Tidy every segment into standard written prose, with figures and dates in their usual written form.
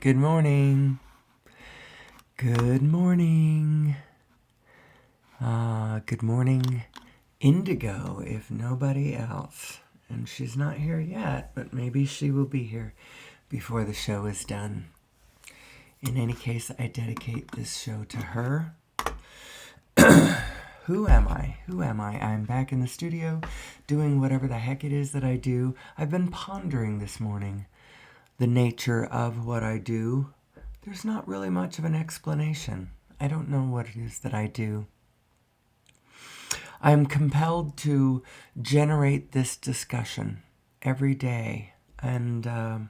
Good morning. Good morning. Good morning, Indigo, if nobody else. And she's not here yet, but maybe she will be here before the show is done. In any case, I dedicate this show to her. Who am I? Who am I? I'm back in the studio doing whatever the heck it is that I do. I've been pondering this morning the nature of what I do. There's not really much of an explanation. I don't know what it is that I do. I'm compelled to generate this discussion every day and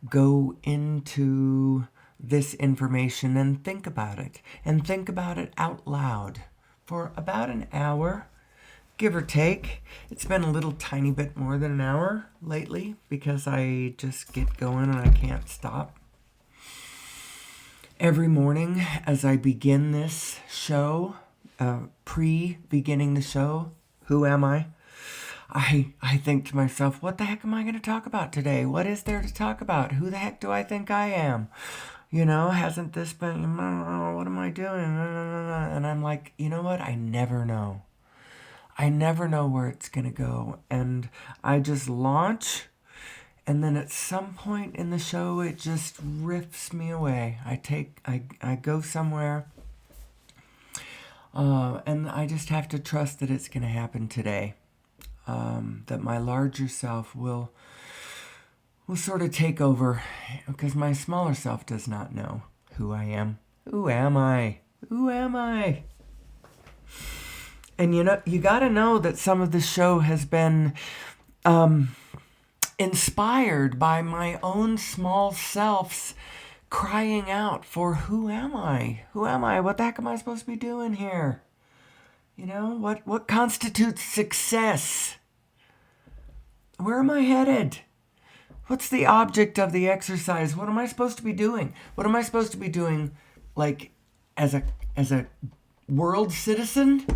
go into this information and think about it out loud for about an hour, give or take. It's been a little tiny bit more than an hour lately because I just get going and I can't stop. Every morning as I begin this show, pre-beginning the show, who am I? I think to myself, what the heck am I going to talk about today? What is there to talk about? Who the heck do I think I am? Hasn't this been, what am I doing? And I'm like, you know what? I never know. I never know where it's going to go. And I just launch, and then at some point in the show, it just riffs me away. I go somewhere, and I just have to trust that it's going to happen today. That my larger self will sort of take over, because my smaller self does not know who I am. Who am I? Who am I? And you got to know that some of the show has been inspired by my own small self's crying out for who am I? Who am I? What the heck am I supposed to be doing here? What constitutes success? Where am I headed? What's the object of the exercise? What am I supposed to be doing? What am I supposed to be doing, like, as a world citizen?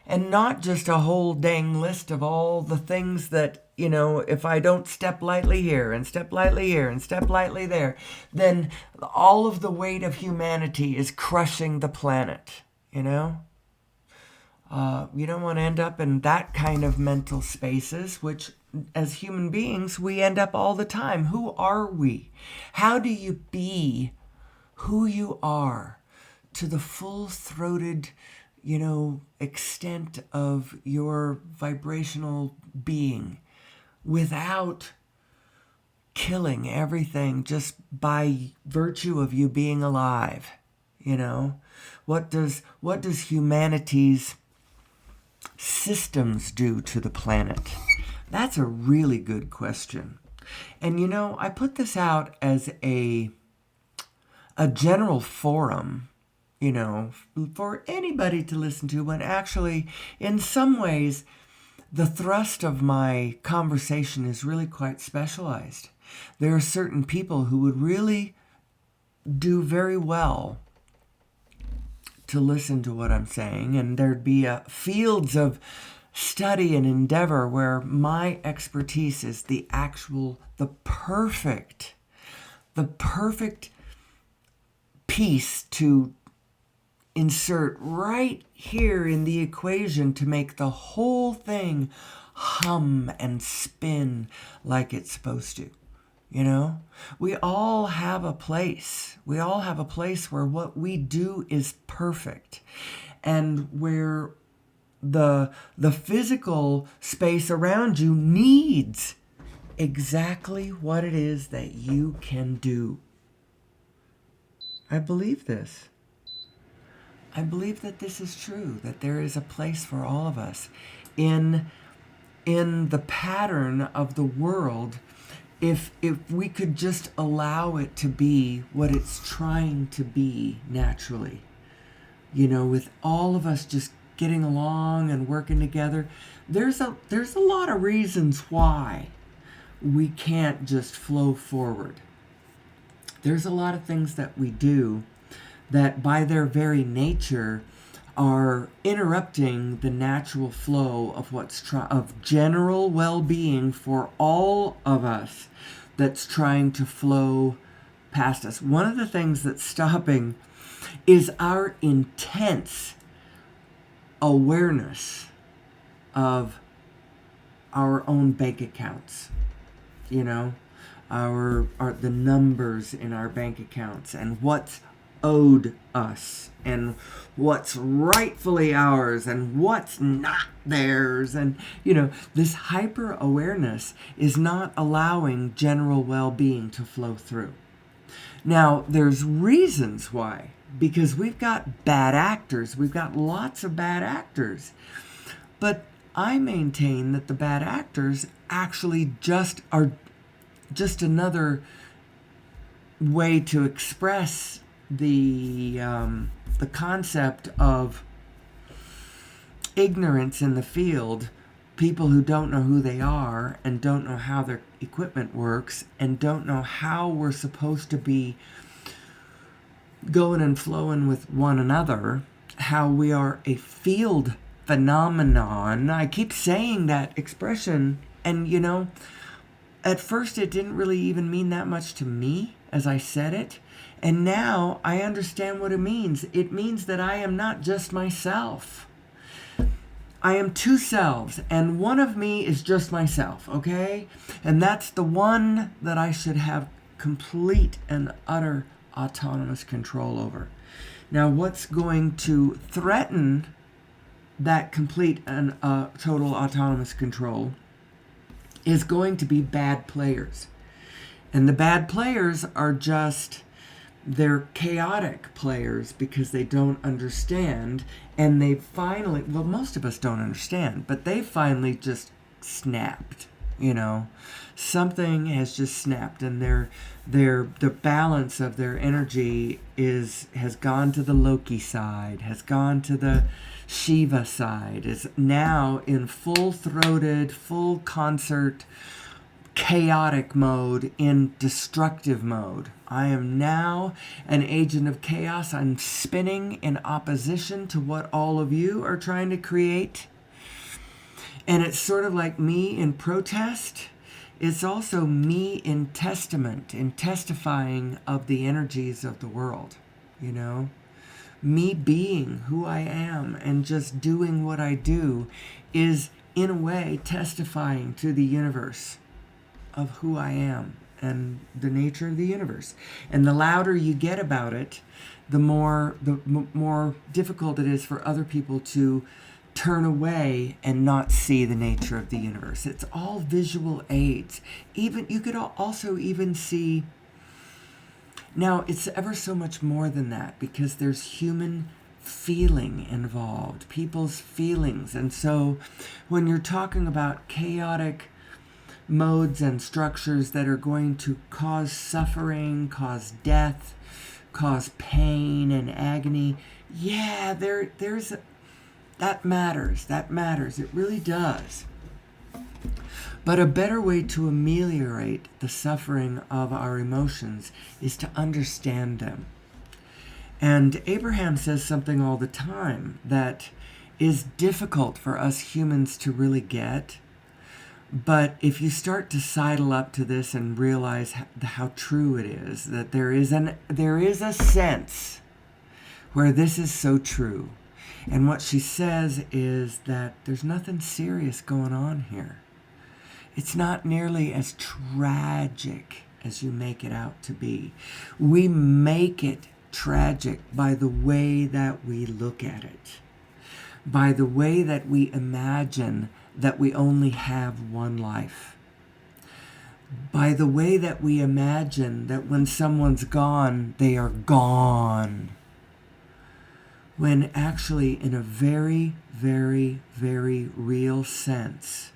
And not just a whole dang list of all the things that, if I don't step lightly here and step lightly here and step lightly there, then all of the weight of humanity is crushing the planet, You don't want to end up in that kind of mental spaces, which as human beings, we end up all the time. Who are we? How do you be who you are to the full-throated, extent of your vibrational being without killing everything just by virtue of you being alive? What does humanity's systems do to the planet? That's a really good question. And I put this out as a general forum, for anybody to listen to, when actually, in some ways, the thrust of my conversation is really quite specialized. There are certain people who would really do very well to listen to what I'm saying, and there'd be fields of study and endeavor where my expertise is the perfect piece to insert right here in the equation to make the whole thing hum and spin like it's supposed to. We all have a place. We all have a place where what we do is perfect, and where the physical space around you needs exactly what it is that you can do. I believe this. I believe that this is true, that there is a place for all of us in the pattern of the world, if we could just allow it to be what it's trying to be naturally. With all of us just getting along and working together, there's a lot of reasons why we can't just flow forward. There's a lot of things that we do that by their very nature are interrupting the natural flow of of general well-being for all of us, that's trying to flow past us. One of the things that's stopping is our intense awareness of our own bank accounts, you know, the numbers in our bank accounts and what's owed us and what's rightfully ours and what's not theirs. And, this hyper awareness is not allowing general well-being to flow through. Now, there's reasons why, because we've got bad actors. We've got lots of bad actors. But I maintain that the bad actors actually are just another way to express the concept of ignorance in the field, people who don't know who they are and don't know how their equipment works and don't know how we're supposed to be going and flowing with one another, how we are a field phenomenon. I keep saying that expression, and at first it didn't really even mean that much to me as I said it. And now I understand what it means. It means that I am not just myself. I am two selves, and one of me is just myself, okay? And that's the one that I should have complete and utter autonomous control over. Now, what's going to threaten that complete and total autonomous control is going to be bad players. And the bad players are they're chaotic players because they don't understand, and they finally, most of us don't understand, but they finally just snapped, something has just snapped, and the balance of their energy has gone to the Loki side, has gone to the Shiva side, is now in full-throated, full concert, chaotic mode, in destructive mode. I am now an agent of chaos. I'm spinning in opposition to what all of you are trying to create. And it's sort of like me in protest. It's also me in testament, in testifying of the energies of the world, Me being who I am and just doing what I do is, in a way, testifying to the universe of who I am and the nature of the universe. And the louder you get about it, the more difficult it is for other people to turn away and not see the nature of the universe. It's all visual aids. Even you could also even see. Now, it's ever so much more than that, because there's human feeling involved, people's feelings. And so when you're talking about chaotic modes and structures that are going to cause suffering, cause death, cause pain and agony, that matters. It really does. But a better way to ameliorate the suffering of our emotions is to understand them. And Abraham says something all the time that is difficult for us humans to really get. But if you start to sidle up to this and realize how true it is, that there is a sense where this is so true. And what she says is that there's nothing serious going on here. It's not nearly as tragic as you make it out to be. We make it tragic by the way that we look at it, by the way that we imagine that we only have one life, by the way that we imagine that when someone's gone, they are gone, when actually, in a very, very, very real sense,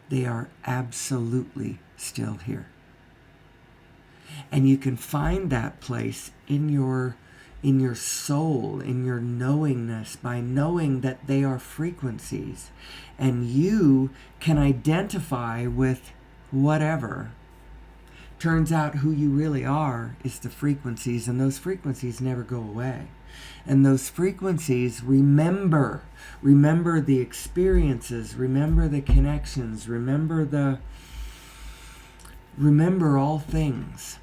they are absolutely still here. And you can find that place in your soul, in your knowingness, by knowing that they are frequencies. And you can identify with whatever. Turns out who you really are is the frequencies, and those frequencies never go away. And those frequencies remember the experiences, remember the connections, remember all things.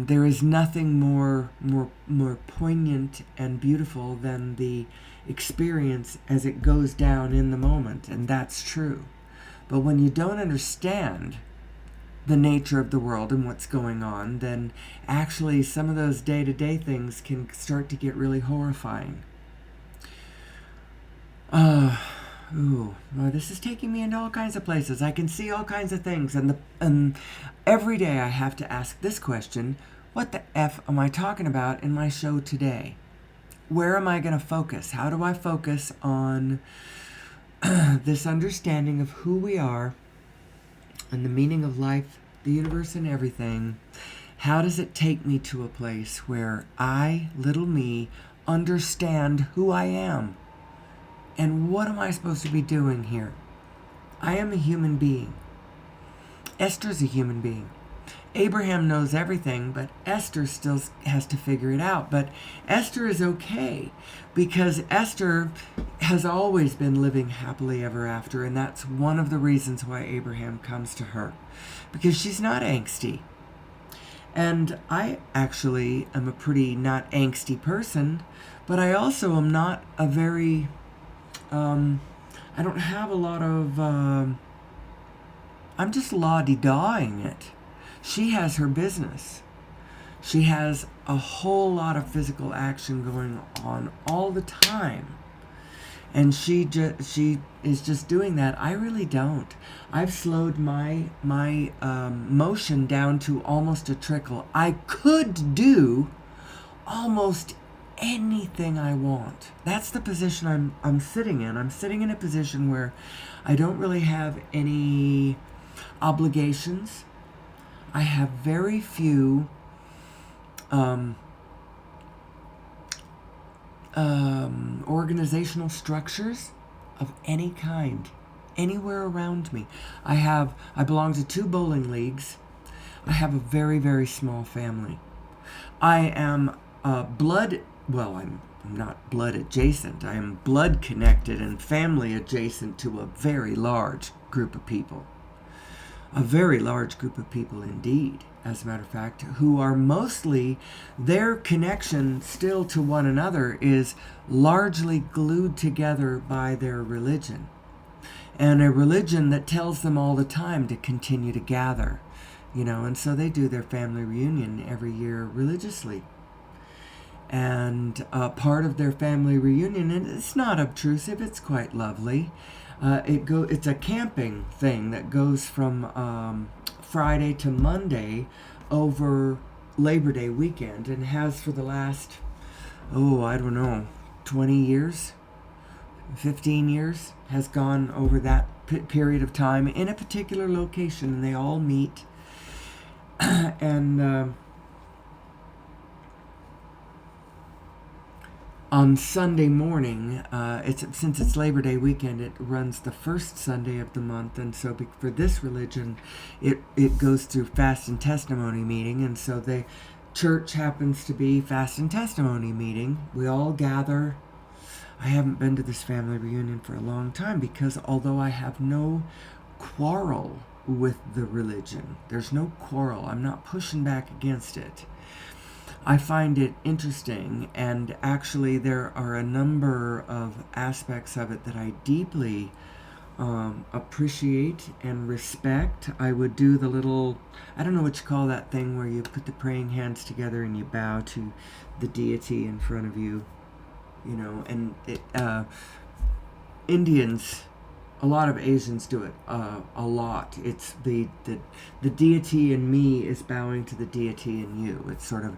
There is nothing more poignant and beautiful than the experience as it goes down in the moment, and that's true. But when you don't understand the nature of the world and what's going on, then actually some of those day-to-day things can start to get really horrifying. Well, this is taking me into all kinds of places. I can see all kinds of things, and every day I have to ask this question: what the F am I talking about in my show today? Where am I going to focus? How do I focus on this understanding of who we are and the meaning of life, the universe, and everything? How does it take me to a place where I, little me, understand who I am? And what am I supposed to be doing here? I am a human being. Esther's a human being. Abraham knows everything, but Esther still has to figure it out. But Esther is okay, because Esther has always been living happily ever after, and that's one of the reasons why Abraham comes to her, because she's not angsty. And I actually am a pretty not angsty person, but I also am not a very... I don't have a lot of... I'm just la-di-dawing it. She has her business. She has a whole lot of physical action going on all the time. And she is just doing that. I really don't. I've slowed my motion down to almost a trickle. I could do almost anything I want. That's the position I'm sitting in. I'm sitting in a position where I don't really have any obligations. I have very few organizational structures of any kind anywhere around me. I belong to 2 bowling leagues. I have a very, very small family. I am I'm not blood adjacent. I am blood connected and family adjacent to a very large group of people. A very large group of people indeed, as a matter of fact, who are mostly, their connection still to one another is largely glued together by their religion. And a religion that tells them all the time to continue to gather, and so they do their family reunion every year religiously. And part of their family reunion, and it's not obtrusive, it's quite lovely. It's a camping thing that goes from Friday to Monday over Labor Day weekend, and has for the last, 20 years, 15 years, has gone over that period of time in a particular location, and they all meet. And on Sunday morning, since it's Labor Day weekend, it runs the first Sunday of the month, and so for this religion, it goes through fast and testimony meeting, and so the church happens to be fast and testimony meeting. We all gather. I haven't been to this family reunion for a long time, because although I have no quarrel with the religion, there's no quarrel, I'm not pushing back against it, I find it interesting, and actually there are a number of aspects of it that I deeply appreciate and respect. I would do the little, I don't know what you call that thing where you put the praying hands together and you bow to the deity in front of you, and Indians, a lot of Asians do it a lot. It's the deity in me is bowing to the deity in you. It's sort of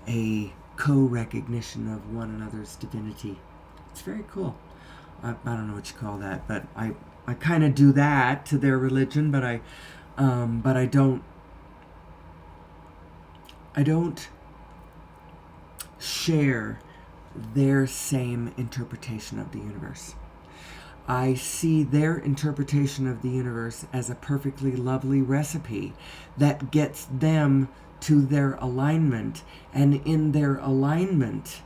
a co-recognition of one another's divinity. It's very cool. I don't know what you call that, but I kind of do that to their religion, but I don't share their same interpretation of the universe. I see their interpretation of the universe as a perfectly lovely recipe that gets them to their alignment, and in their alignment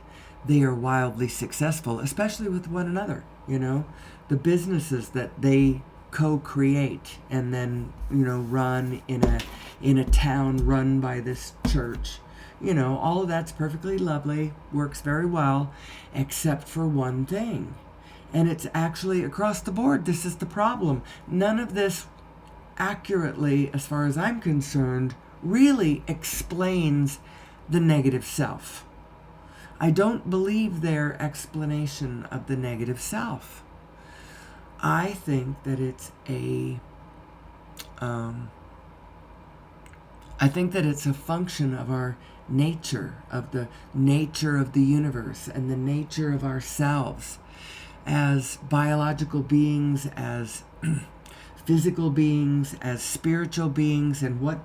they are wildly successful, especially with one another. The businesses that they co-create and then, run in a town run by this church. All of that's perfectly lovely, works very well, except for one thing. And it's actually across the board. This is the problem. None of this accurately, as far as I'm concerned, really explains the negative self. I don't believe their explanation of the negative self. I think that it's a function of our nature, of the nature of the universe and the nature of ourselves as biological beings, as physical beings, as spiritual beings. And what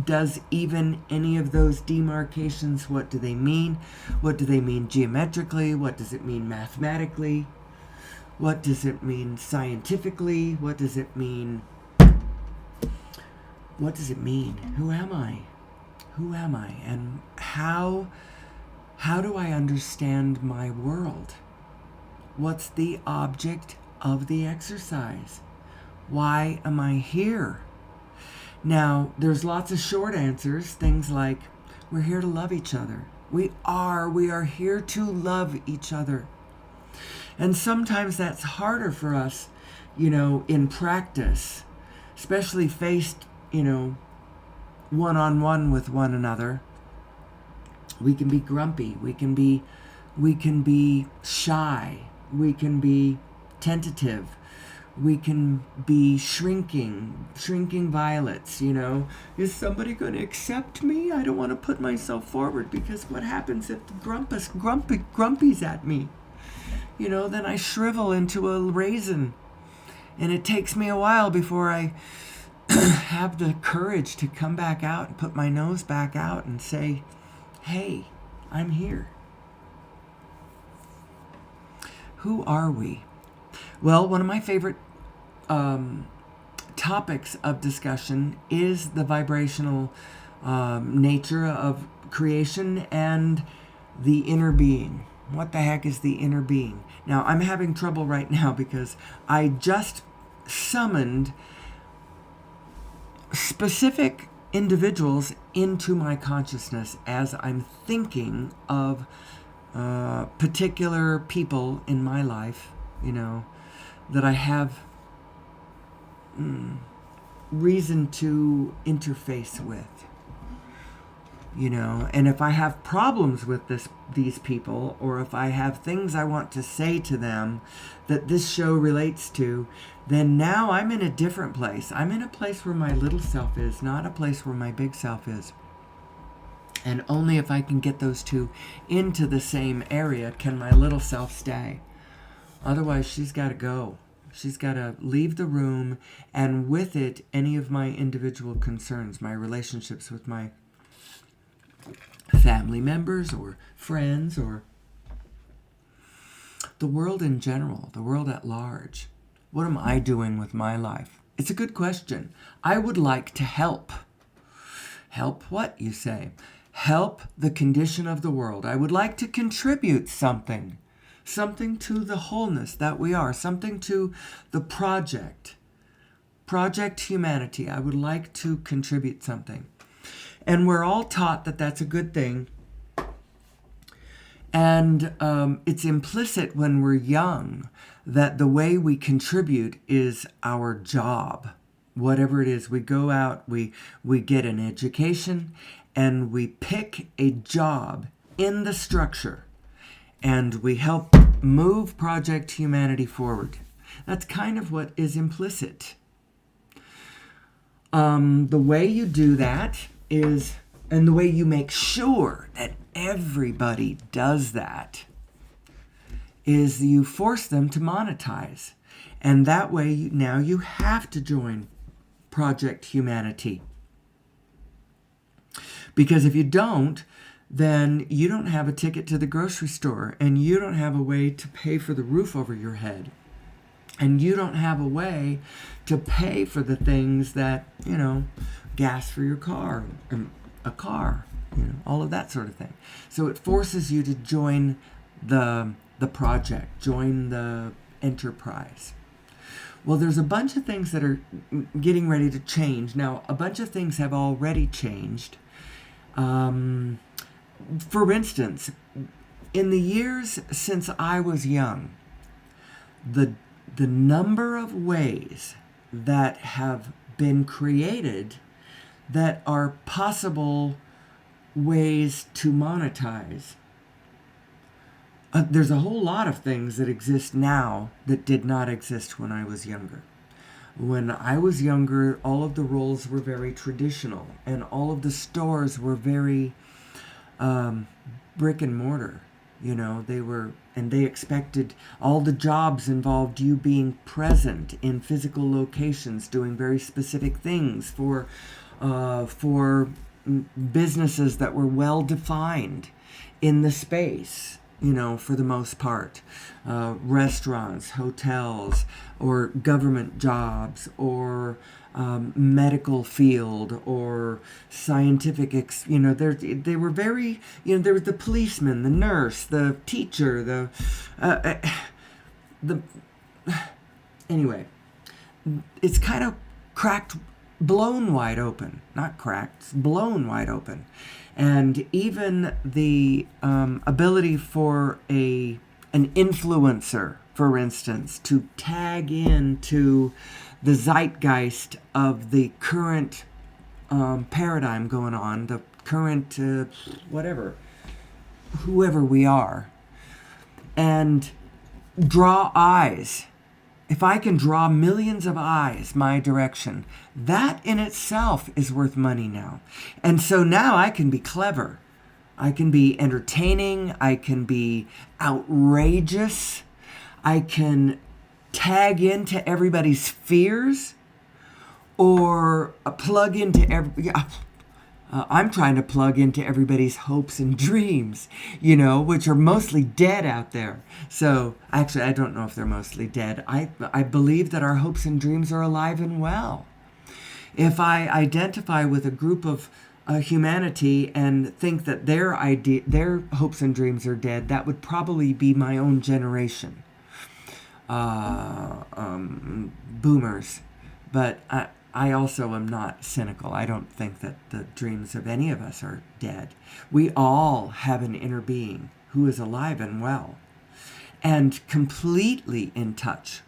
does even any of those demarcations, what do they mean? What do they mean geometrically? What does it mean mathematically? What does it mean scientifically? What does it mean? What does it mean? Who am I? Who am I? And how do I understand my world? What's the object of the exercise? Why am I here? Now, there's lots of short answers, things like, we're here to love each other. We are here to love each other. And sometimes that's harder for us, in practice, especially faced, one-on-one with one another. We can be grumpy. We can be shy. We can be tentative. We can be shrinking violets, Is somebody going to accept me? I don't want to put myself forward, because what happens if the grumpy's at me? Then I shrivel into a raisin. And it takes me a while before I have the courage to come back out and put my nose back out and say, hey, I'm here. Who are we? Well, one of my favorite topics of discussion is the vibrational nature of creation and the inner being. What the heck is the inner being? Now, I'm having trouble right now because I just summoned specific individuals into my consciousness as I'm thinking of particular people in my life, that I have reason to interface with, and if I have problems with these people, or if I have things I want to say to them that this show relates to, then now I'm in a different place. I'm in a place where my little self is, not a place where my big self is. And only if I can get those two into the same area can my little self stay. Otherwise, she's got to go. She's got to leave the room, and with it, any of my individual concerns, my relationships with my family members or friends, or the world in general, the world at large. What am I doing with my life? It's a good question. I would like to help. Help what, you say? Help the condition of the world. I would like to contribute something to the wholeness that we are, something to the Project Humanity. I would like to contribute something. And we're all taught that that's a good thing. And it's implicit when we're young that the way we contribute is our job. Whatever it is, we go out, we get an education, and we pick a job in the structure, and we help move Project Humanity forward. That's kind of what is implicit. The way you do that is, and the way you make sure that everybody does that, is you force them to monetize. And that way, now you have to join Project Humanity. Because if you don't, then you don't have a ticket to the grocery store, and you don't have a way to pay for the roof over your head. And you don't have a way to pay for the things that, gas for your car, a car, all of that sort of thing. So it forces you to join the project, join the enterprise. Well, there's a bunch of things that are getting ready to change. Now, a bunch of things have already changed. For instance, in the years since I was young, the number of ways that have been created that are possible ways to monetize. There's a whole lot of things that exist now that did not exist when I was younger. When I was younger, all of the roles were very traditional, and all of the stores were very brick and mortar. You know, they expected, all the jobs involved you being present in physical locations, doing very specific things for businesses that were well defined in the space, you know, for the most part. Restaurants, hotels, or government jobs, or medical field, or scientific, they were very, there was the policeman, the nurse, the teacher, anyway, it's kind of blown wide open, not cracked, blown wide open. And even the ability for an influencer, for instance, to tag into the zeitgeist of the current paradigm going on, the current whoever we are, and draw eyes. If I can draw millions of eyes my direction, that in itself is worth money now. And so now I can be clever. I can be entertaining. I can be outrageous. I can tag into everybody's fears, or plug into I'm trying to plug into everybody's hopes and dreams, which are mostly dead out there. So actually, I don't know if they're mostly dead. I believe that our hopes and dreams are alive and well. If I identify with a group of humanity and think that their hopes and dreams are dead, that would probably be my own generation. Boomers. But I also am not cynical. I don't think that the dreams of any of us are dead. We all have an inner being who is alive and well, and completely in touch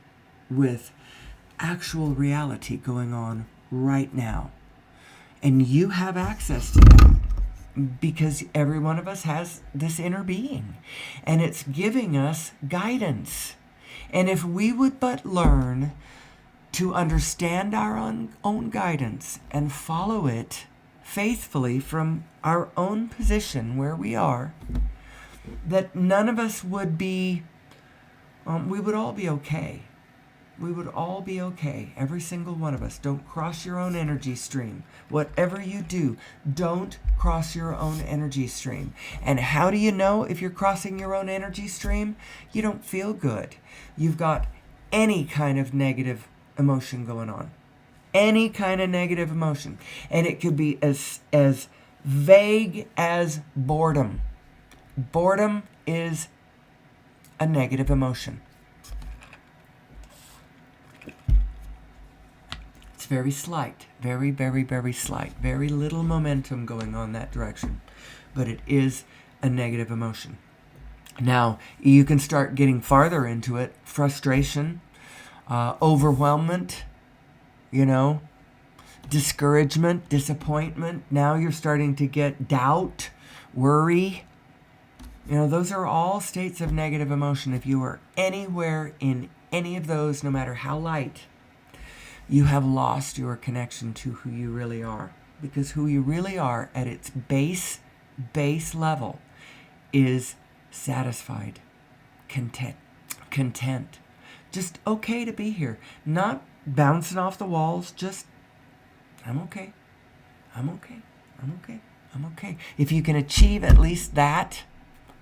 with actual reality going on right now. And you have access to that because every one of us has this inner being, and it's giving us guidance. And if we would but learn to understand our own guidance and follow it faithfully from our own position where we are, that none of us would be, we would all be okay. We would all be okay, every single one of us. Don't cross your own energy stream. Whatever you do, don't cross your own energy stream. And how do you know if you're crossing your own energy stream? You don't feel good. You've got any kind of negative emotion going on. Any kind of negative emotion. And it could be as vague as boredom. Boredom is a negative emotion. It's very slight. Very, very, very slight. Very little momentum going on that direction. But it is a negative emotion. Now, you can start getting farther into it. Frustration, overwhelmment, discouragement, disappointment. Now you're starting to get doubt, worry. Those are all states of negative emotion. If you are anywhere in any of those, no matter how light, you have lost your connection to who you really are. Because who you really are at its base level is satisfied, content, just okay to be here, not bouncing off the walls, just I'm okay. If you can achieve at least that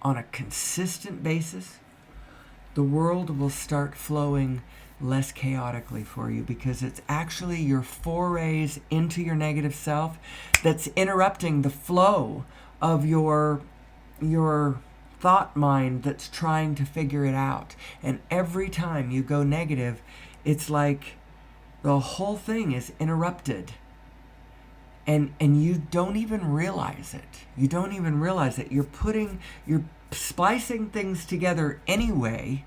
on a consistent basis, the world will start flowing less chaotically for you, because it's actually your forays into your negative self that's interrupting the flow of your thought mind that's trying to figure it out. And every time you go negative, it's like the whole thing is interrupted. And you don't even realize it. You don't even realize it. You're splicing things together anyway,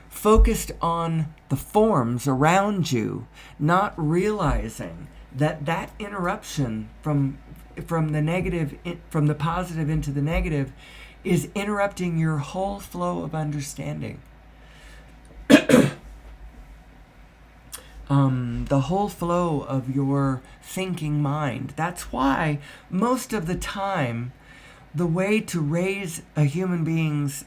focused on the forms around you, not realizing that interruption from the positive into the negative is interrupting your whole flow of understanding. The whole flow of your thinking mind. That's why most of the time, the way to raise a human being's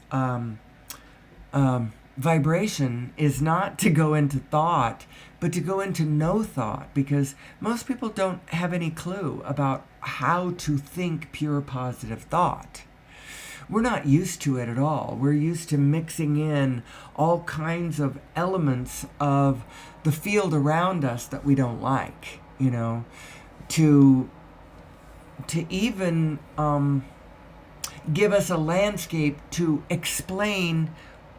vibration is not to go into thought, but to go into no thought, because most people don't have any clue about how to think pure positive thought. We're not used to it at all. We're used to mixing in all kinds of elements of the field around us that we don't like, to even give us a landscape to explain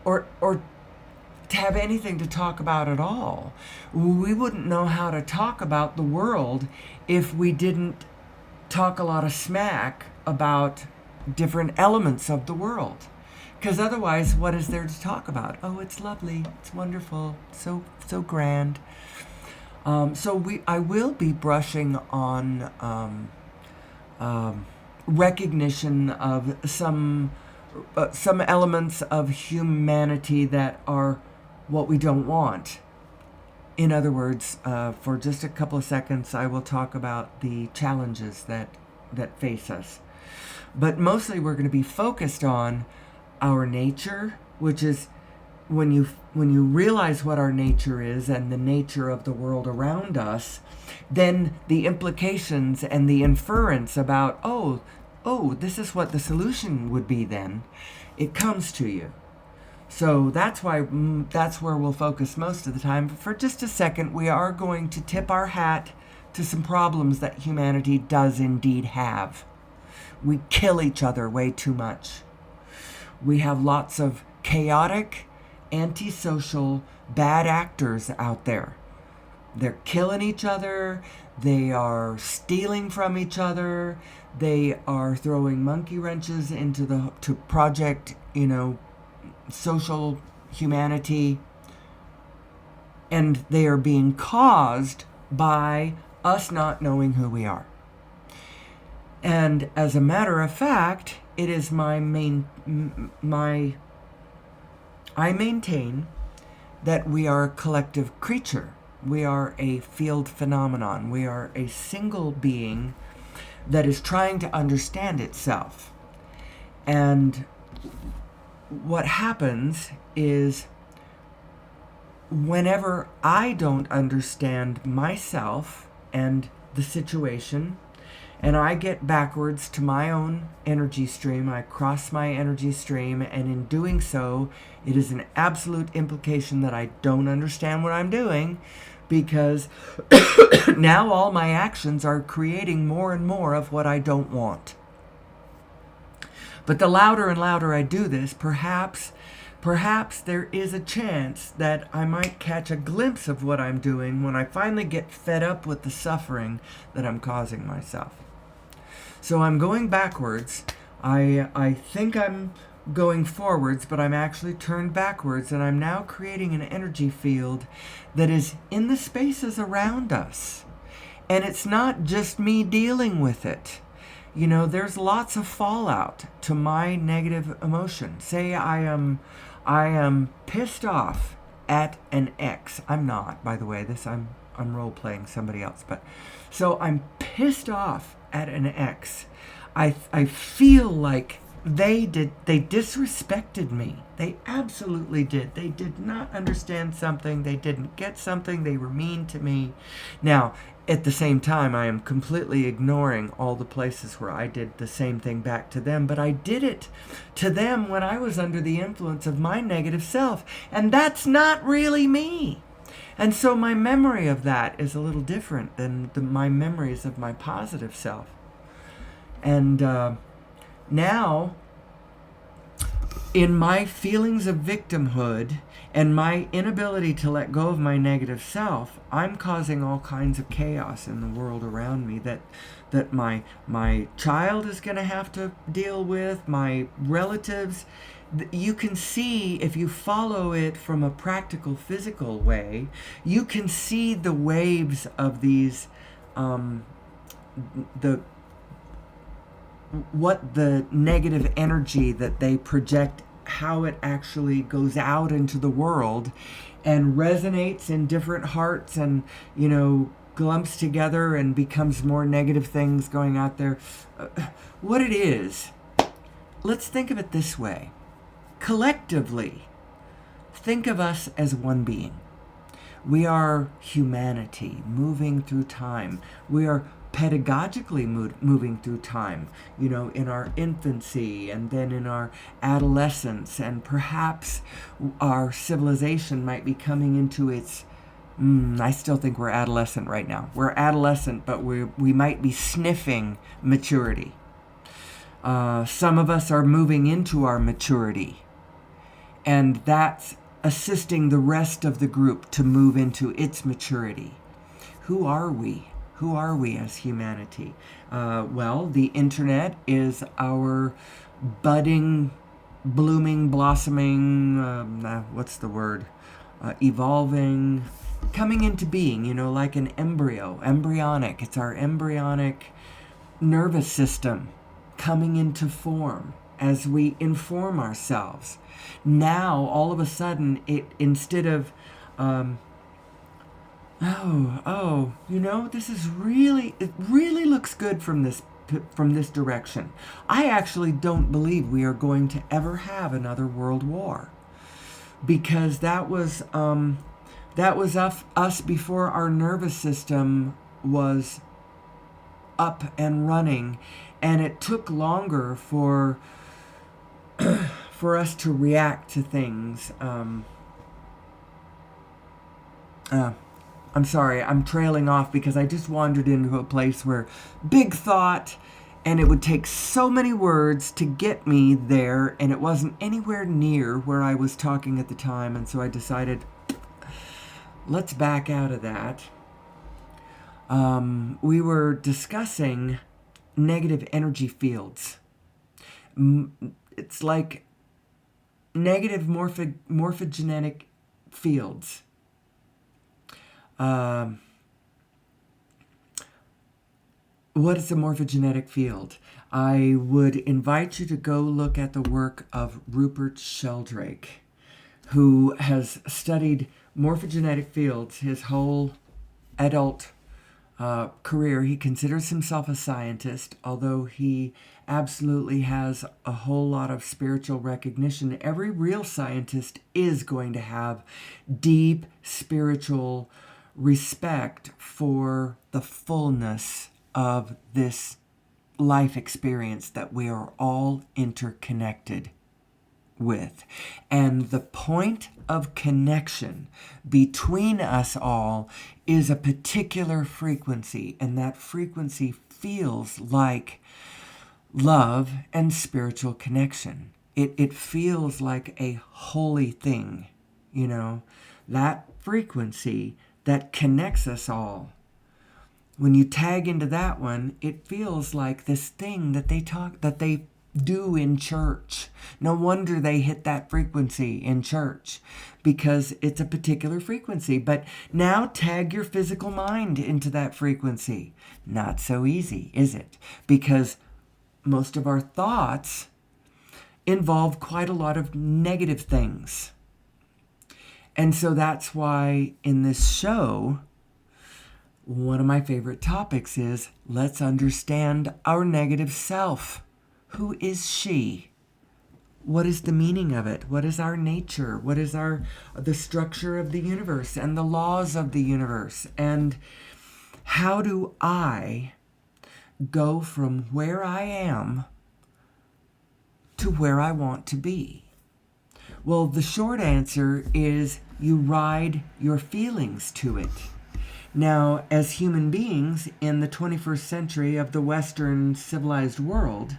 or to have anything to talk about at all. We wouldn't know how to talk about the world if we didn't talk a lot of smack about different elements of the world. Because otherwise, what is there to talk about? Oh, it's lovely, it's wonderful, so grand. I will be brushing on recognition of some elements of humanity that are what we don't want. In other words, for just a couple of seconds, I will talk about the challenges that face us. But mostly we're going to be focused on our nature, which is when you realize what our nature is and the nature of the world around us, then the implications and the inference about, oh, this is what the solution would be then, it comes to you. So that's where we'll focus most of the time. For just a second, we are going to tip our hat to some problems that humanity does indeed have. We kill each other way too much. We have lots of chaotic, antisocial, bad actors out there. They're killing each other. They are stealing from each other. They are throwing monkey wrenches to project, social humanity. And they are being caused by us not knowing who we are. And as a matter of fact, it is I maintain that we are a collective creature. We are a field phenomenon. We are a single being that is trying to understand itself. And what happens is whenever I don't understand myself and the situation, and I get backwards to my own energy stream, I cross my energy stream, and in doing so, it is an absolute implication that I don't understand what I'm doing, because now all my actions are creating more and more of what I don't want. But the louder and louder I do this, perhaps there is a chance that I might catch a glimpse of what I'm doing when I finally get fed up with the suffering that I'm causing myself. So I'm going backwards. I think I'm going forwards, but I'm actually turned backwards, and I'm now creating an energy field that is in the spaces around us. And it's not just me dealing with it. There's lots of fallout to my negative emotion. Say I am pissed off at an ex. I'm not, by the way. I'm role-playing somebody else. But so I'm pissed off at an ex. I feel like they disrespected me. They absolutely did. They did not understand something. They didn't get something. They were mean to me. Now, at the same time, I am completely ignoring all the places where I did the same thing back to them, but I did it to them when I was under the influence of my negative self, and that's not really me. And so my memory of that is a little different than my memories of my positive self. And now, In my feelings of victimhood and my inability to let go of my negative self, I'm causing all kinds of chaos in the world around me that my child is going to have to deal with, my relatives. You can see, if you follow it from a practical physical way, you can see the waves of these, the what the negative energy that they project, how it actually goes out into the world and resonates in different hearts, and glumps together and becomes more negative things going out there. What it is, let's think of it this way. Collectively, think of us as one being. We are humanity moving through time. We are pedagogically moving through time, in our infancy and then in our adolescence, and perhaps our civilization might be coming into its I still think we're adolescent right now. We're adolescent, but we might be sniffing maturity. Some of us are moving into our maturity, and that's assisting the rest of the group to move into its maturity. Who are we? Who are we as humanity? Well, the internet is our budding, blooming, blossoming, what's the word? Evolving, coming into being, like an embryo, embryonic. It's our embryonic nervous system coming into form as we inform ourselves. Now, all of a sudden, instead of, this is it really looks good from this direction. I actually don't believe we are going to ever have another world war, because that was us before our nervous system was up and running, and it took longer for us to react to things. I'm sorry, I'm trailing off because I just wandered into a place where big thought, and it would take so many words to get me there, and it wasn't anywhere near where I was talking at the time, and so I decided, let's back out of that. We were discussing negative energy fields. It's like negative morphogenetic fields. What is a morphogenetic field? I would invite you to go look at the work of Rupert Sheldrake, who has studied morphogenetic fields his whole adult career. He considers himself a scientist, although he absolutely has a whole lot of spiritual recognition. Every real scientist is going to have deep spiritual respect for the fullness of this life experience that we are all interconnected with. And the point of connection between us all is a particular frequency, and that frequency feels like love and spiritual connection. It feels like a holy thing, that frequency that connects us all. When you tag into that one, it feels like this thing that they do in church. No wonder they hit that frequency in church, because it's a particular frequency. But now tag your physical mind into that frequency. Not so easy, is it? Because most of our thoughts involve quite a lot of negative things. And so that's why in this show, one of my favorite topics is, let's understand our negative self. Who is she? What is the meaning of it? What is our nature? What is the structure of the universe and the laws of the universe? And how do I go from where I am to where I want to be? Well, the short answer is you ride your feelings to it. Now, as human beings in the 21st century of the Western civilized world,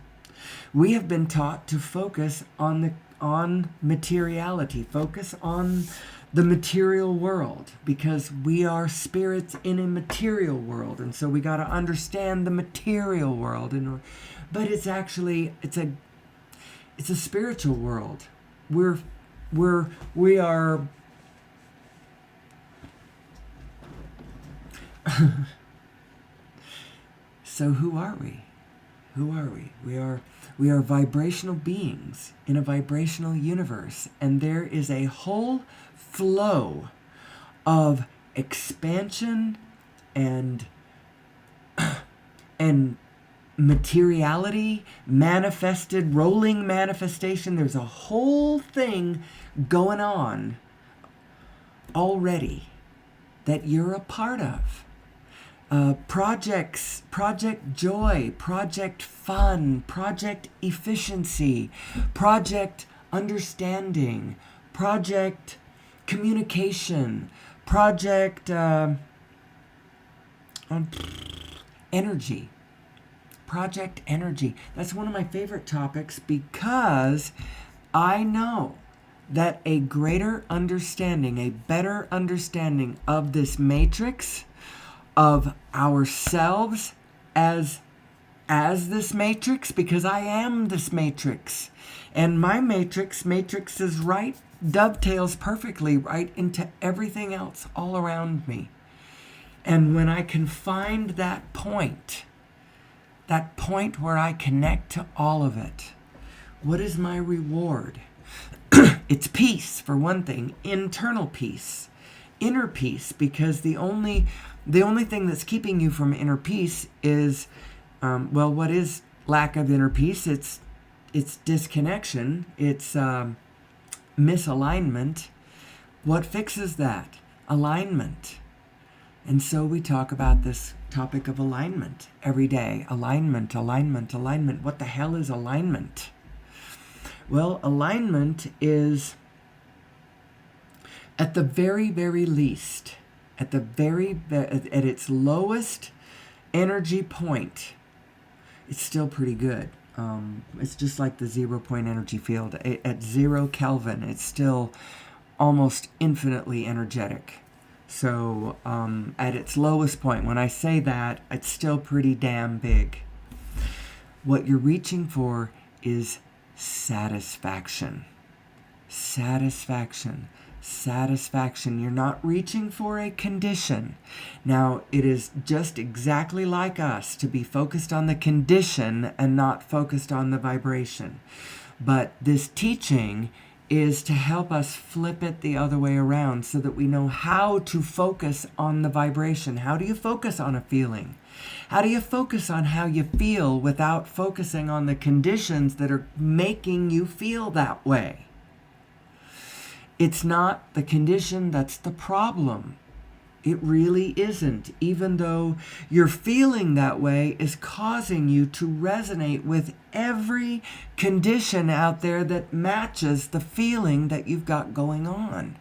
we have been taught to focus on on materiality. Focus on the material world, because we are spirits in a material world, and so we got to understand the material world. But it's actually it's a spiritual world. We are So who are we? Who are we? We are vibrational beings in a vibrational universe, and there is a whole flow of expansion and and materiality, manifested, rolling manifestation. There's a whole thing going on already that you're a part of. Projects, Project Joy, Project Fun, Project Efficiency, Project Understanding, Project Communication, Project Energy. Project Energy. That's one of my favorite topics, because I know that a greater understanding, a better understanding of this matrix, of ourselves as this matrix, because I am this matrix, and my matrix is right, dovetails perfectly right into everything else all around me. And when I can find that point where I connect to all of it, what is my reward? It's peace, for one thing, internal peace, inner peace, because the only thing that's keeping you from inner peace is, what is lack of inner peace? It's disconnection. It's misalignment. What fixes that? Alignment. And so we talk about this topic of alignment every day. Alignment, alignment, alignment. What the hell is alignment? Well, alignment is, at the very, very least, at its lowest energy point, it's still pretty good. It's just like the 0-point energy field. At 0 Kelvin, it's still almost infinitely energetic. So at its lowest point, when I say that, it's still pretty damn big. What you're reaching for is satisfaction. Satisfaction. Satisfaction. You're not reaching for a condition. Now, it is just exactly like us to be focused on the condition and not focused on the vibration. But this teaching is to help us flip it the other way around, so that we know how to focus on the vibration. How do you focus on a feeling? How do you focus on how you feel without focusing on the conditions that are making you feel that way? It's not the condition that's the problem. It really isn't, even though your feeling that way is causing you to resonate with every condition out there that matches the feeling that you've got going on.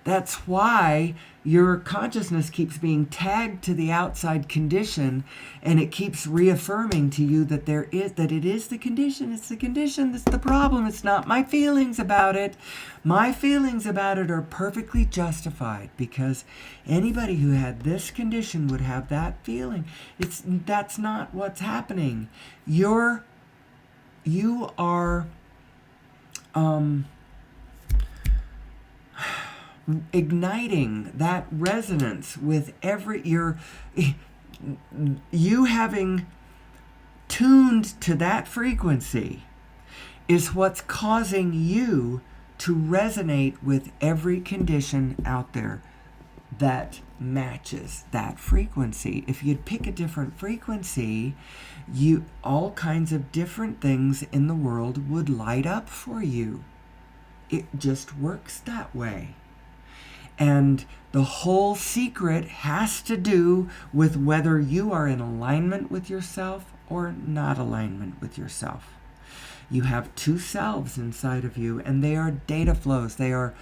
That's why your consciousness keeps being tagged to the outside condition, and it keeps reaffirming to you that it is the condition. It's the condition that's the problem. It's not my feelings about it. My feelings about it are perfectly justified, because anybody who had this condition would have that feeling. That's not what's happening. You are igniting that resonance with you having tuned to that frequency is what's causing you to resonate with every condition out there that matches that frequency. If you'd pick a different frequency, all kinds of different things in the world would light up for you. It just works that way. And the whole secret has to do with whether you are in alignment with yourself or not alignment with yourself. You have two selves inside of you, and they are data flows. They are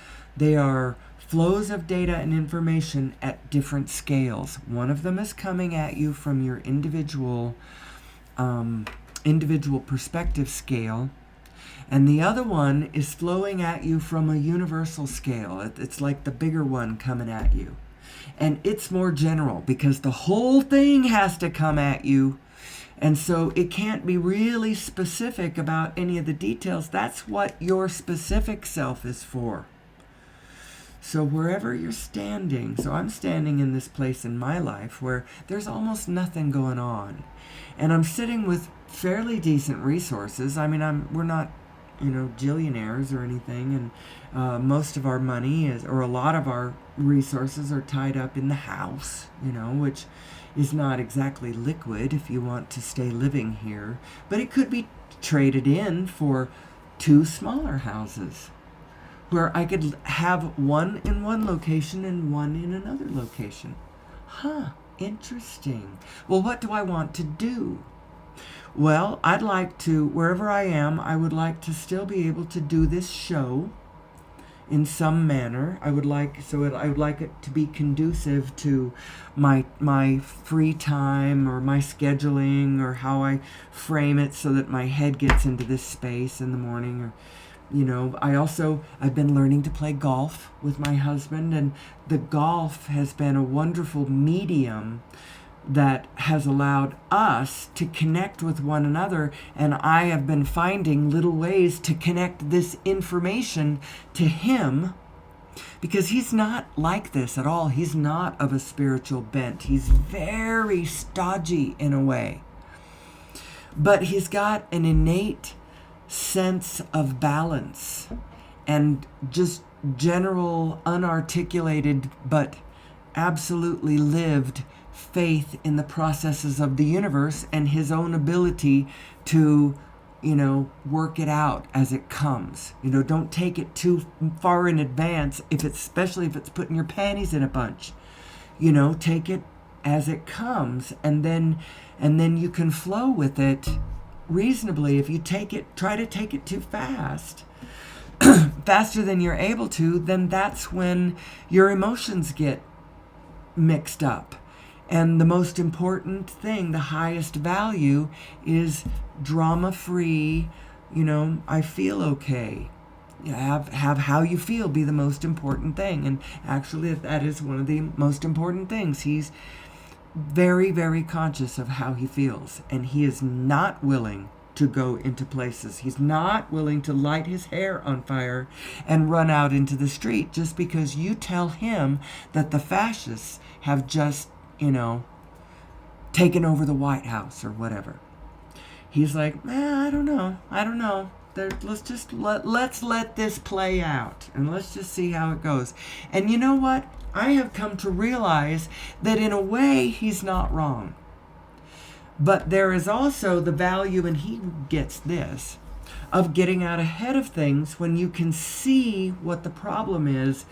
flows of data and information at different scales. One of them is coming at you from your individual perspective scale, And the other one is flowing at you from a universal scale. It's like the bigger one coming at you. And it's more general because the whole thing has to come at you. And so it can't be really specific about any of the details. That's what your specific self is for. So wherever you're standing, so I'm standing in this place in my life where there's almost nothing going on. And I'm sitting with fairly decent resources. I mean, we're not, jillionaires or anything. And most of our money or a lot of our resources are tied up in the house, which is not exactly liquid if you want to stay living here. But it could be traded in for 2 smaller houses, where I could have one in one location and one in another location. Interesting. Well, what do I want to do? Well, I'd like to, wherever I am, I would like to still be able to do this show in some manner. I would like it to be conducive to my free time or my scheduling or how I frame it so that my head gets into this space in the morning. Or I've been learning to play golf with my husband, and the golf has been a wonderful medium that has allowed us to connect with one another, and I have been finding little ways to connect this information to him, because he's not like this at all. He's not of a spiritual bent. He's very stodgy in a way, but he's got an innate sense of balance and just general unarticulated but absolutely lived faith in the processes of the universe and his own ability to work it out as it comes. Don't take it too far in advance, especially if it's putting your panties in a bunch. Take it as it comes, and then you can flow with it reasonably. If you try to take it too fast, faster than you're able to, then that's when your emotions get mixed up. And the most important thing, the highest value, is drama-free, I feel okay. Have how you feel be the most important thing. And actually, that is one of the most important things. He's very, very conscious of how he feels. And he is not willing to go into places. He's not willing to light his hair on fire and run out into the street just because you tell him that the fascists have just taken over the White House or whatever. He's like, I don't know. Let's let this play out, and let's just see how it goes. And you know what? I have come to realize that in a way he's not wrong. But there is also the value, and he gets this, of getting out ahead of things when you can see what the problem is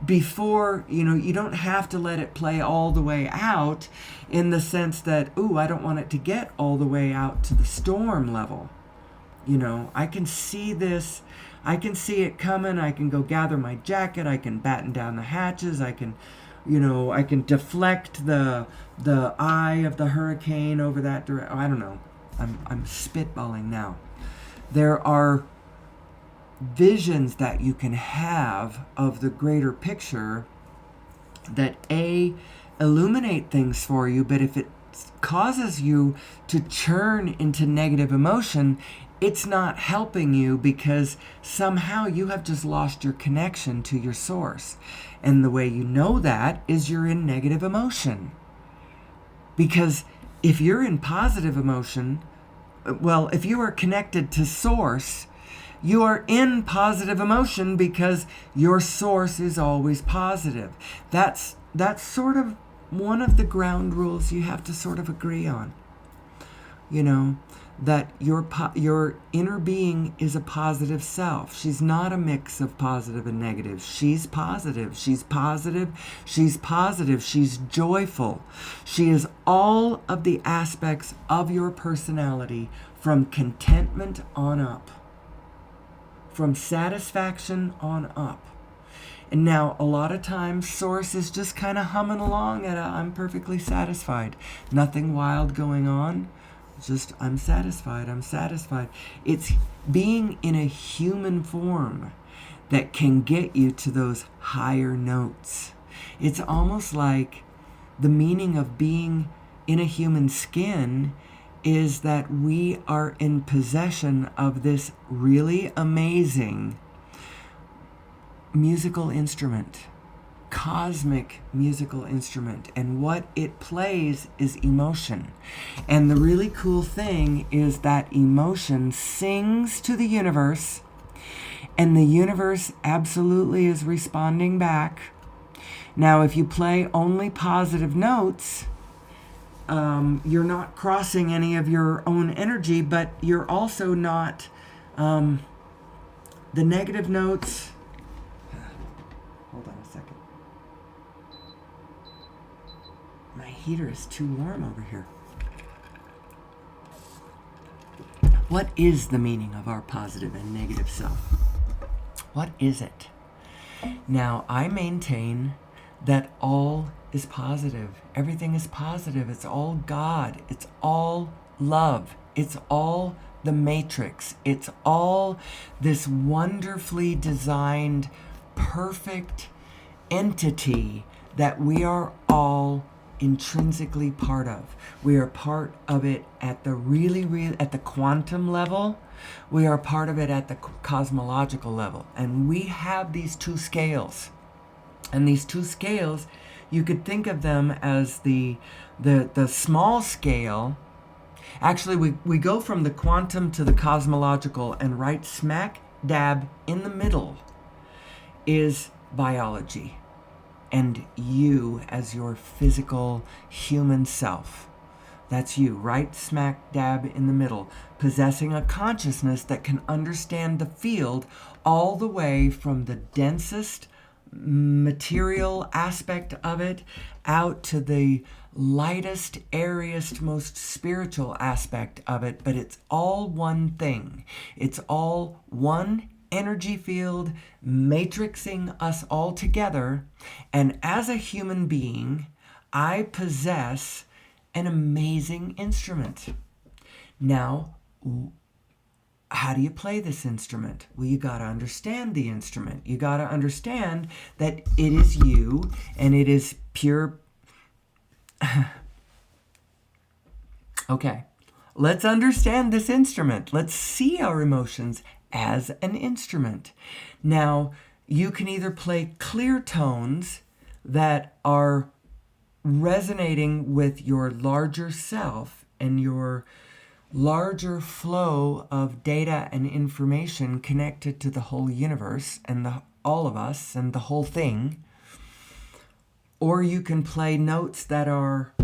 before, you don't have to let it play all the way out, in the sense that, I don't want it to get all the way out to the storm level. I can see this, I can see it coming, I can go gather my jacket, I can batten down the hatches, I can deflect the eye of the hurricane over that direction. I don't know. I'm spitballing now. There are visions that you can have of the greater picture that illuminate things for you, but if it causes you to churn into negative emotion, it's not helping you, because somehow you have just lost your connection to your source. And the way you know that is you're in negative emotion. Because if you're in positive emotion, if you are connected to source, you are in positive emotion because your source is always positive. That's sort of one of the ground rules you have to sort of agree on. That your inner being is a positive self. She's not a mix of positive and negative. She's positive. She's positive. She's positive. She's joyful. She is all of the aspects of your personality, from contentment on up, from satisfaction on up. And now, a lot of times, source is just kind of humming along at I'm perfectly satisfied. Nothing wild going on. Just, I'm satisfied, I'm satisfied. It's being in a human form that can get you to those higher notes. It's almost like the meaning of being in a human skin is that we are in possession of this really amazing musical instrument, cosmic musical instrument, and what it plays is emotion. And the really cool thing is that emotion sings to the universe, and the universe absolutely is responding back. Now, if you play only positive notes, you're not crossing any of your own energy, but you're also not the negative notes. Hold on a second. My heater is too warm over here. What is the meaning of our positive and negative self? What is it? Now, I maintain that all is positive. Everything is positive. It's all God. It's all love. It's all the matrix. It's all this wonderfully designed, perfect entity that we are all intrinsically part of. We are part of it at the at the quantum level. We are part of it at the cosmological level. And we have these two scales. And these two scales, you could think of them as the small scale. Actually, we go from the quantum to the cosmological, and right smack dab in the middle is biology. And you as your physical human self. That's you, right smack dab in the middle, possessing a consciousness that can understand the field all the way from the densest material aspect of it out to the lightest, airiest, most spiritual aspect of it. But it's all one thing. It's all one energy field matrixing us all together. And as a human being, I possess an amazing instrument. Now, how do you play this instrument? Well, you got to understand the instrument. You got to understand that it is you and it is pure. Okay, let's understand this instrument. Let's see our emotions as an instrument. Now, you can either play clear tones that are resonating with your larger self and your larger flow of data and information connected to the whole universe and all of us and the whole thing. Or you can play notes that are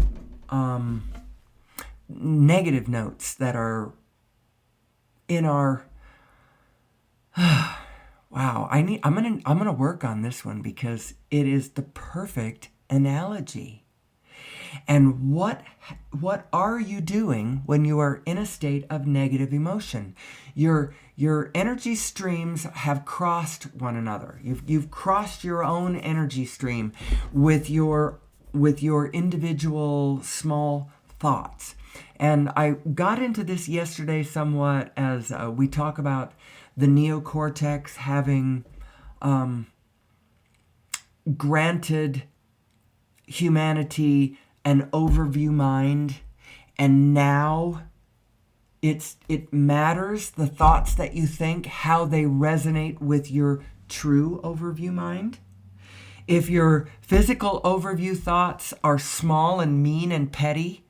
negative notes that are in our wow, I'm gonna work on this one because it is the perfect analogy. And what are you doing when you are in a state of negative emotion? Your energy streams have crossed one another. You've crossed your own energy stream with your individual small thoughts. And I got into this yesterday somewhat as we talk about the neocortex having granted humanity an overview mind, and now it matters the thoughts that you think, how they resonate with your true overview mind. If your physical overview thoughts are small and mean and petty,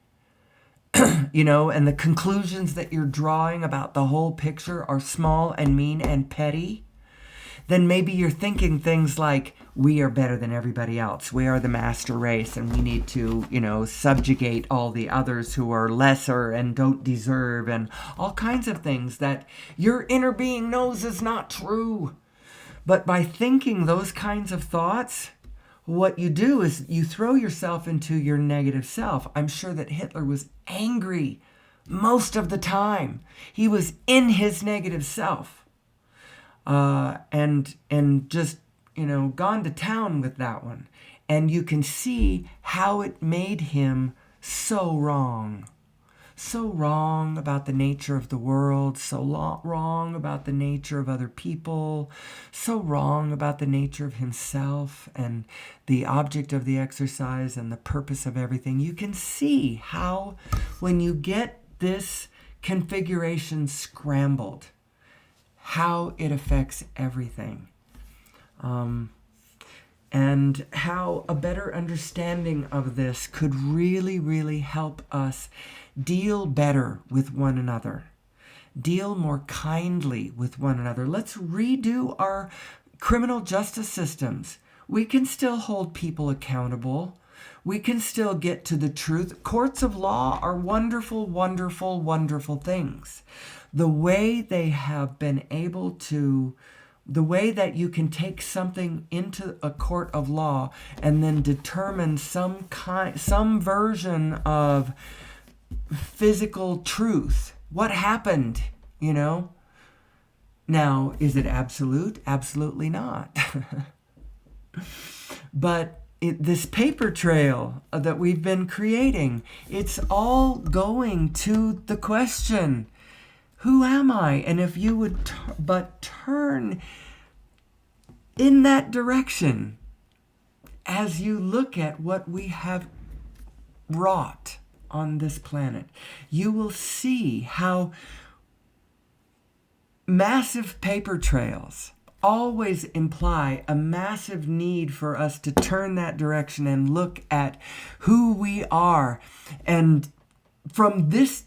and the conclusions that you're drawing about the whole picture are small and mean and petty, then maybe you're thinking things like, we are better than everybody else. We are the master race, and we need to, subjugate all the others who are lesser and don't deserve, and all kinds of things that your inner being knows is not true. But by thinking those kinds of thoughts, what you do is you throw yourself into your negative self. I'm sure that Hitler was angry most of the time. He was in his negative self. And just, gone to town with that one. And you can see how it made him so wrong. so wrong about the nature of the world, so wrong about the nature of other people, so wrong about the nature of himself and the object of the exercise and the purpose of everything. You can see how, when you get this configuration scrambled, how it affects everything. And how a better understanding of this could really, really help us deal better with one another, deal more kindly with one another. Let's redo our criminal justice systems. We can still hold people accountable. We can still get to the truth. Courts of law are wonderful, wonderful, wonderful things. The way they have been able to, the way that you can take something into a court of law and then determine some version of physical truth. What happened, you know? Now, is it absolute? Absolutely not. But this paper trail that we've been creating, it's all going to the question, who am I? And if you would but turn in that direction as you look at what we have wrought on this planet, you will see how massive paper trails always imply a massive need for us to turn that direction and look at who we are. And from this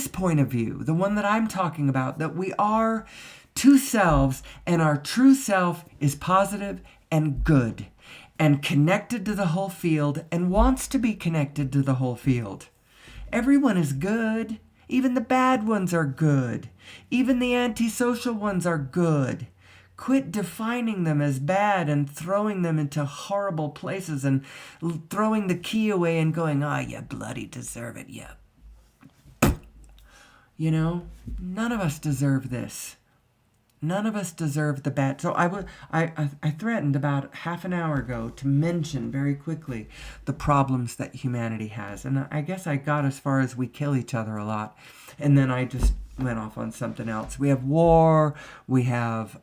point of view, the one that I'm talking about, that we are two selves, and our true self is positive and good and connected to the whole field and wants to be connected to the whole field. Everyone is good. Even the bad ones are good. Even the antisocial ones are good. Quit defining them as bad and throwing them into horrible places and throwing the key away and going, you bloody deserve it, yeah. You know, none of us deserve this. None of us deserve the bad. So I threatened about half an hour ago to mention very quickly the problems that humanity has. And I guess I got as far as we kill each other a lot. And then I just went off on something else. We have war. We have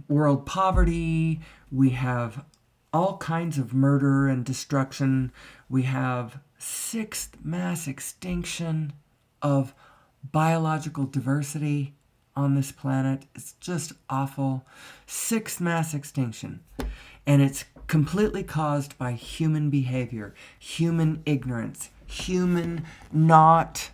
world poverty. We have all kinds of murder and destruction. We have sixth mass extinction of biological diversity on this planet. It's just awful. Sixth mass extinction. And it's completely caused by human behavior, human ignorance, human not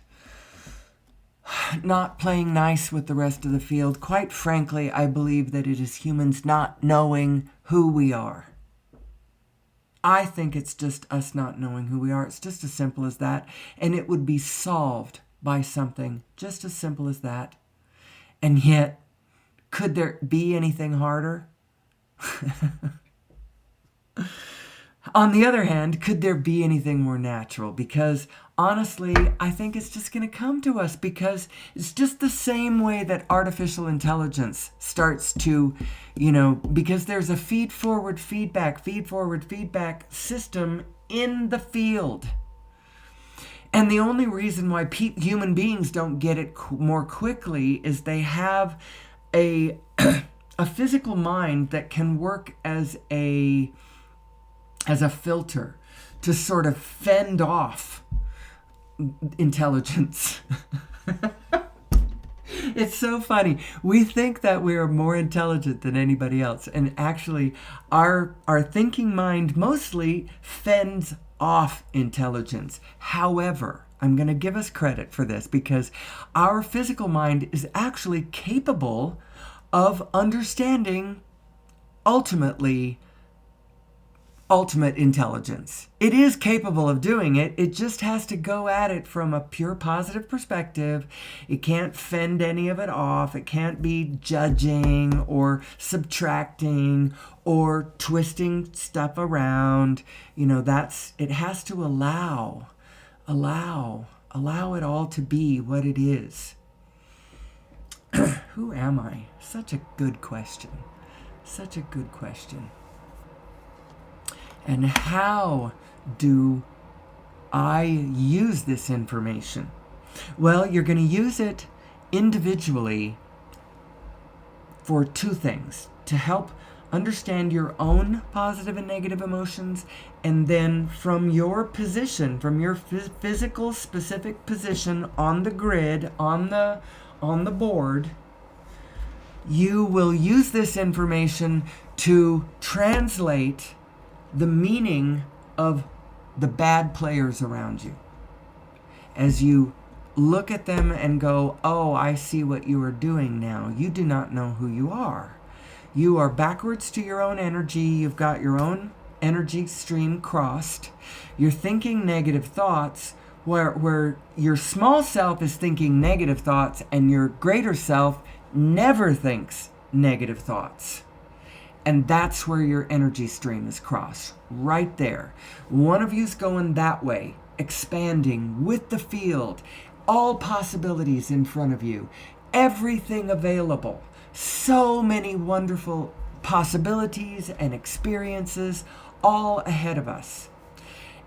playing nice with the rest of the field. Quite frankly, I believe that it is humans not knowing who we are. I think it's just us not knowing who we are. It's just as simple as that. And it would be solved by something just as simple as that. And yet, could there be anything harder? On the other hand, could there be anything more natural? Because honestly, I think it's just going to come to us, because it's just the same way that artificial intelligence starts to, because there's a feed-forward feedback system in the field. And the only reason why human beings don't get it more quickly is they have a physical mind that can work as a filter to sort of fend off intelligence. It's so funny. We think that we are more intelligent than anybody else. And actually, our thinking mind mostly fends off intelligence. However, I'm going to give us credit for this, because our physical mind is actually capable of understanding ultimate intelligence. It is capable of doing it. It just has to go at it from a pure positive perspective. It can't fend any of it off. It can't be judging or subtracting or twisting stuff around. It has to allow it all to be what it is. Who am I? Such a good question. Such a good question. And how do I use this information? Well, you're going to use it individually for two things: to help understand your own positive and negative emotions, and then from your position, from your physical specific position on the grid, on the board, you will use this information to translate the meaning of the bad players around you. As you look at them and go, oh, I see what you are doing now. You do not know who you are. You are backwards to your own energy. You've got your own energy stream crossed. You're thinking negative thoughts where your small self is thinking negative thoughts and your greater self never thinks negative thoughts. And that's where your energy stream is crossed, right there. One of you's going that way, expanding with the field, all possibilities in front of you, everything available, so many wonderful possibilities and experiences all ahead of us.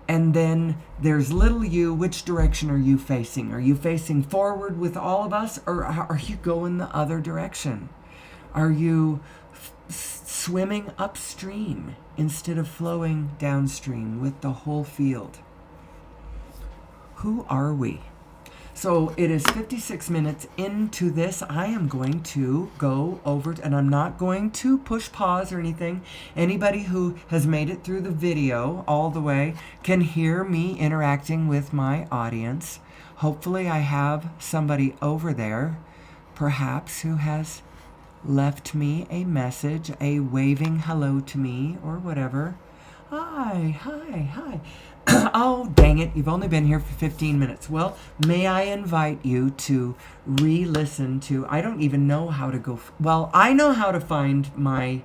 And then there's little you. Which direction are you facing? Are you facing forward with all of us, or are you going the other direction? Are you swimming upstream instead of flowing downstream with the whole field? Who are we? So it is 56 minutes into this. I am going to go over, and I'm not going to push pause or anything. Anybody who has made it through the video all the way can hear me interacting with my audience. Hopefully I have somebody over there, perhaps, who has left me a message, a waving hello to me or whatever. Hi. Oh, dang it, you've only been here for 15 minutes. Well, may I invite you to re-listen to, I don't even know how to go, well, I know how to find my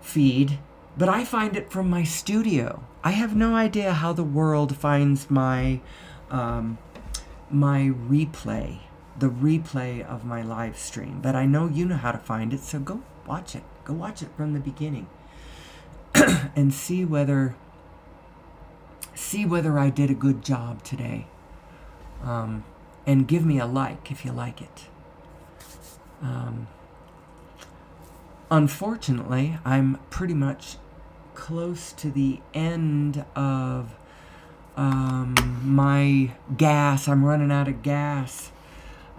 feed, but I find it from my studio. I have no idea how the world finds my replay, the replay of my live stream. But I know you know how to find it, so go watch it. Go watch it from the beginning and see whether I did a good job today. And give me a like if you like it. Unfortunately, I'm pretty much close to the end of my gas. I'm running out of gas.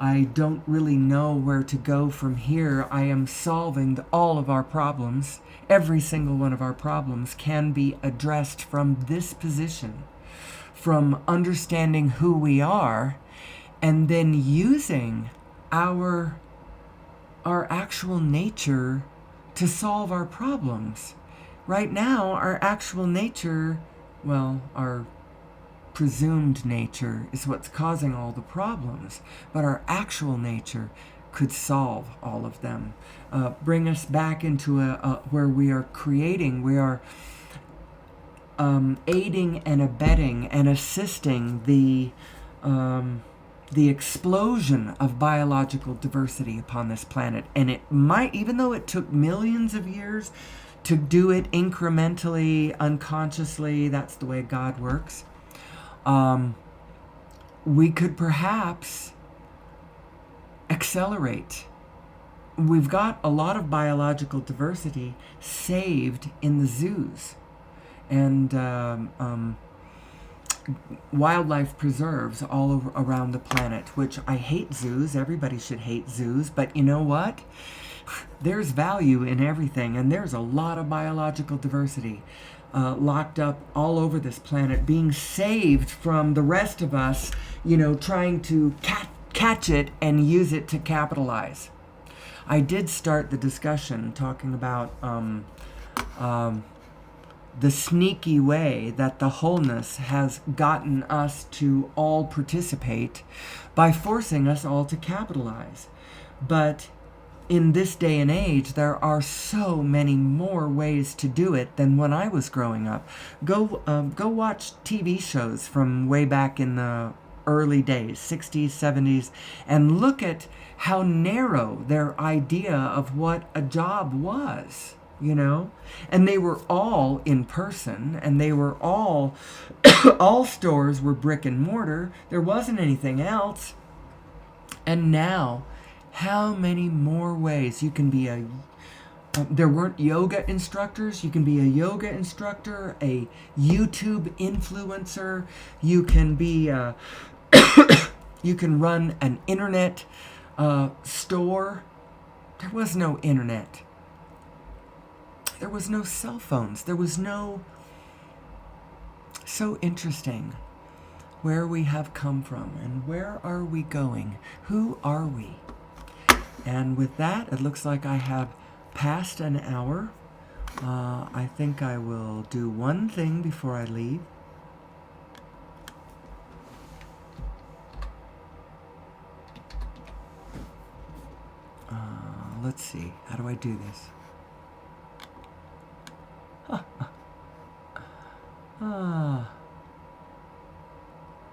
I don't really know where to go from here. I am solving all of our problems. Every single one of our problems can be addressed from this position, from understanding who we are, and then using our actual nature to solve our problems. Right now, our actual nature, well, our presumed nature is what's causing all the problems, but our actual nature could solve all of them. Bring us back into where we are creating, we are aiding and abetting and assisting the explosion of biological diversity upon this planet. And it might, even though it took millions of years to do it incrementally, unconsciously, that's the way God works, we could perhaps accelerate. We've got a lot of biological diversity saved in the zoos and wildlife preserves all over around the planet, which I hate zoos. Everybody should hate zoos, but you know what? There's value in everything, and there's a lot of biological diversity locked up all over this planet, being saved from the rest of us, trying to catch it and use it to capitalize. I did start the discussion talking about the sneaky way that the wholeness has gotten us to all participate by forcing us all to capitalize. But in this day and age, there are so many more ways to do it than when I was growing up. Go watch TV shows from way back in the early days, 60s, 70s, and look at how narrow their idea of what a job was. you know? And they were all in person, and they were all, all stores were brick and mortar. There wasn't anything else. And now, how many more ways you can be a there weren't yoga instructors. You can be a yoga instructor, a YouTube influencer. You can be, you can run an internet store. There was no internet. There was no cell phones. There was no. So interesting where we have come from and where are we going? Who are we? And with that, it looks like I have passed an hour. I think I will do one thing before I leave. Let's see. How do I do this?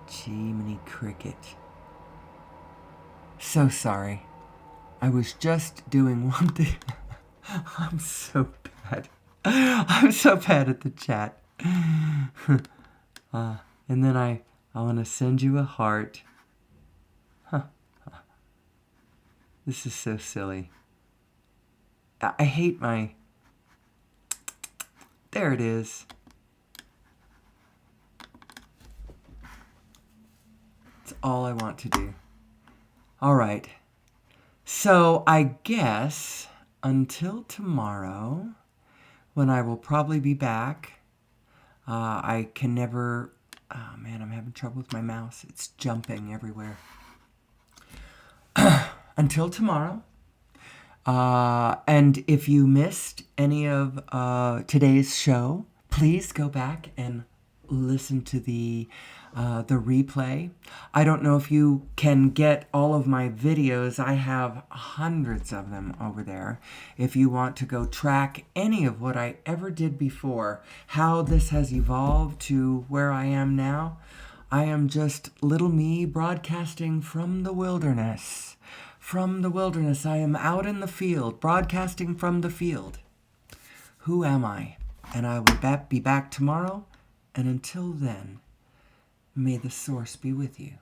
Jiminy Cricket. So sorry. I was just doing one thing. I'm so bad. I'm so bad at the chat. And then I want to send you a heart. This is so silly. I hate my... There it is. That's all I want to do. All right. So I guess until tomorrow, when I will probably be back, I can never... Oh man, I'm having trouble with my mouse. It's jumping everywhere. Until tomorrow. And if you missed any of today's show, please go back and listen to the replay. I don't know if you can get all of my videos. I have hundreds of them over there. If you want to go track any of what I ever did before, how this has evolved to where I am now, I am just little me broadcasting from the wilderness. From the wilderness, I am out in the field, broadcasting from the field. Who am I? And I will be back tomorrow. And until then, may the source be with you.